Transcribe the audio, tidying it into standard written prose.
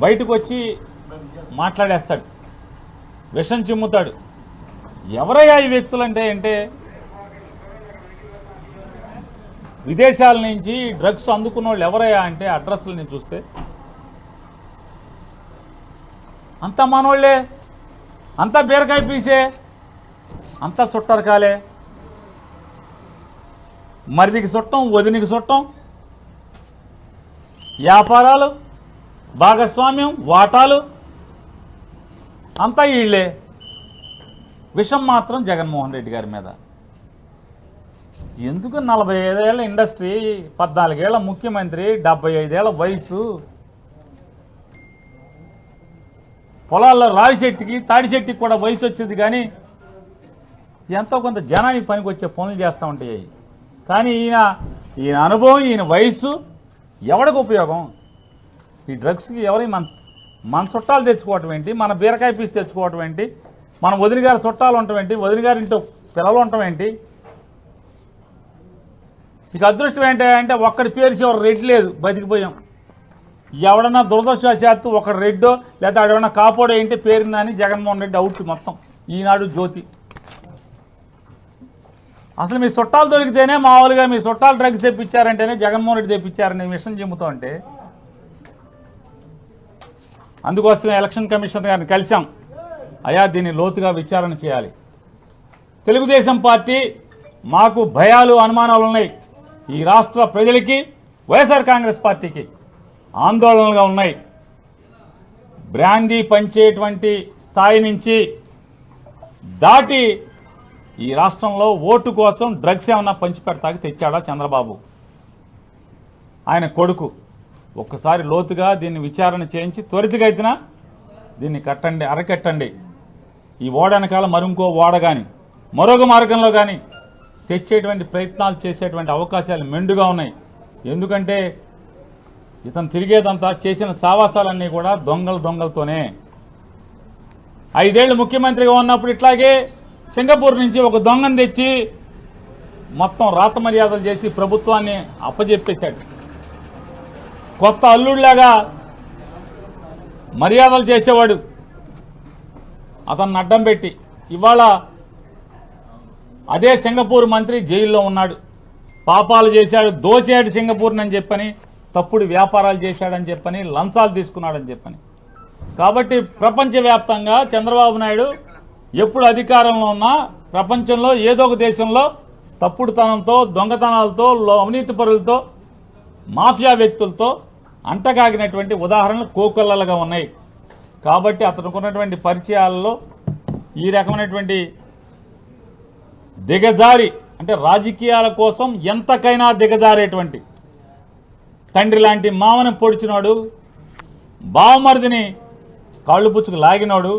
బయటకు వచ్చి మాట్లాడేస్తాడు, విషం చిమ్ముతాడు. ఎవరయ్యా ఈ వ్యక్తులంటే అంటే విదేశాల నుంచి డ్రగ్స్ అందుకున్న వాళ్ళు ఎవరయ్యా అంటే అడ్రస్లని చూస్తే అంతా మనోళ్లే, అంతా బీరకాయ పీసే, అంతా చుట్టరకాలే. మరిదికి చుట్టం, వదినికి చుట్టం, వ్యాపారాలు, భాగస్వామ్యం, వాటాలు అంతా వీళ్ళే. విషం మాత్రం జగన్మోహన్ రెడ్డి గారి మీద. ఎందుకు 45 ఏళ్ల ఇండస్ట్రీ, 14 ఏళ్ల ముఖ్యమంత్రి, 75 ఏళ్ల వయసు, పొలాల్లో రావి చెట్టుకి తాడి చెట్టుకి కూడా వయసు వచ్చింది. కానీ ఎంతో కొంత జనానికి పనికి వచ్చే పనులు చేస్తూ ఉంటాయి. కానీ ఈయన అనుభవం, ఈయన వయసు ఎవరికి ఉపయోగం? ఈ డ్రగ్స్కి ఎవరి మన చుట్టాలు తెచ్చుకోవటం ఏంటి, మన బీరకాయ పీస్ తెచ్చుకోవటం ఏంటి, మన వదిన గారి చుట్టాలు ఉండటం ఏంటి, వదిన గారి ఇంట్లో పిల్లలు ఉండటం ఏంటి? ఇక అదృష్టం ఏంటంటే ఒక్కడి పేరు చివరి రెడ్ లేదు, బతికిపోయాం. ఎవడన్నా దురదృష్టవశాత్తు ఒక రెడ్డో లేదా ఎవడన్నా కాపోడో ఏంటి పేరుందని జగన్మోహన్ రెడ్డి అవుట్ మొత్తం. ఈనాడు జ్యోతి. అసలు మీ చుట్టాలు దొరికితేనే మామూలుగా మీ చుట్టాలు డ్రగ్స్ తెప్పించారంటేనే జగన్మోహన్ రెడ్డి తెప్పించారని విషయం చెబుతూ ఉంటే, అందుకోసమే ఎలక్షన్ కమిషనర్ గారిని కలిశాం. అయా దీన్ని లోతుగా విచారణ చేయాలి. తెలుగుదేశం పార్టీ మాకు భయాలు, అనుమానాలు ఉన్నాయి. ఈ రాష్ట్ర ప్రజలకి, వైఎస్ఆర్ కాంగ్రెస్ పార్టీకి ఆందోళనలుగా ఉన్నాయి. బ్రాందీ పంచేటువంటి స్థాయి నుంచి దాటి ఈ రాష్ట్రంలో ఓటు కోసం డ్రగ్స్ ఏమన్నా పంచిపెడతాకి తెచ్చాడా చంద్రబాబు? ఆయన కొడుకు. ఒక్కసారి లోతుగా దీన్ని విచారణ చేయించి త్వరితగతిన దీన్ని అరకట్టండి. ఈ ఓడ వెనకాల మరింకో ఓడ కానీ మరొక మార్గంలో కానీ తెచ్చేటువంటి ప్రయత్నాలు చేసేటువంటి అవకాశాలు మెండుగా ఉన్నాయి. ఎందుకంటే ఇతను తిరిగేదంతా చేసిన సావాసాలన్నీ కూడా దొంగలతోనే. 5 ఏళ్లు ముఖ్యమంత్రిగా ఉన్నప్పుడు ఇట్లాగే సింగపూర్ నుంచి ఒక దొంగను తెచ్చి మొత్తం రాత మర్యాదలు చేసి ప్రభుత్వాన్ని అప్పజెప్పేశాడు. కొత్త అల్లుడిలాగా మర్యాదలు చేసేవాడు అతన్ని అడ్డం పెట్టి. ఇవాళ అదే సింగపూర్ మంత్రి జైల్లో ఉన్నాడు. పాపాలు చేశాడు, దోచాడు సింగపూర్ని అని చెప్పని, తప్పుడు వ్యాపారాలు చేశాడని చెప్పని, లంచాలు తీసుకున్నాడని చెప్పని. కాబట్టి ప్రపంచవ్యాప్తంగా చంద్రబాబు నాయుడు ఎప్పుడు అధికారంలో ఉన్నా ప్రపంచంలో ఏదో ఒక దేశంలో తప్పుడుతనంతో, దొంగతనాలతో, అవినీతి పరులతో, మాఫియా వ్యక్తులతో అంటగాగినటువంటి ఉదాహరణలు కోకొల్లలుగా ఉన్నాయి. కాబట్టి అతనికి ఉన్నటువంటి పరిచయాలలో ఈ రకమైనటువంటి దిగజారి, అంటే రాజకీయాల కోసం ఎంతకైనా దిగజారేటువంటి, తండ్రి లాంటి మామని పొడిచినాడు, బావమరిదిని కాళ్ళు పుచ్చుకు లాగినాడు,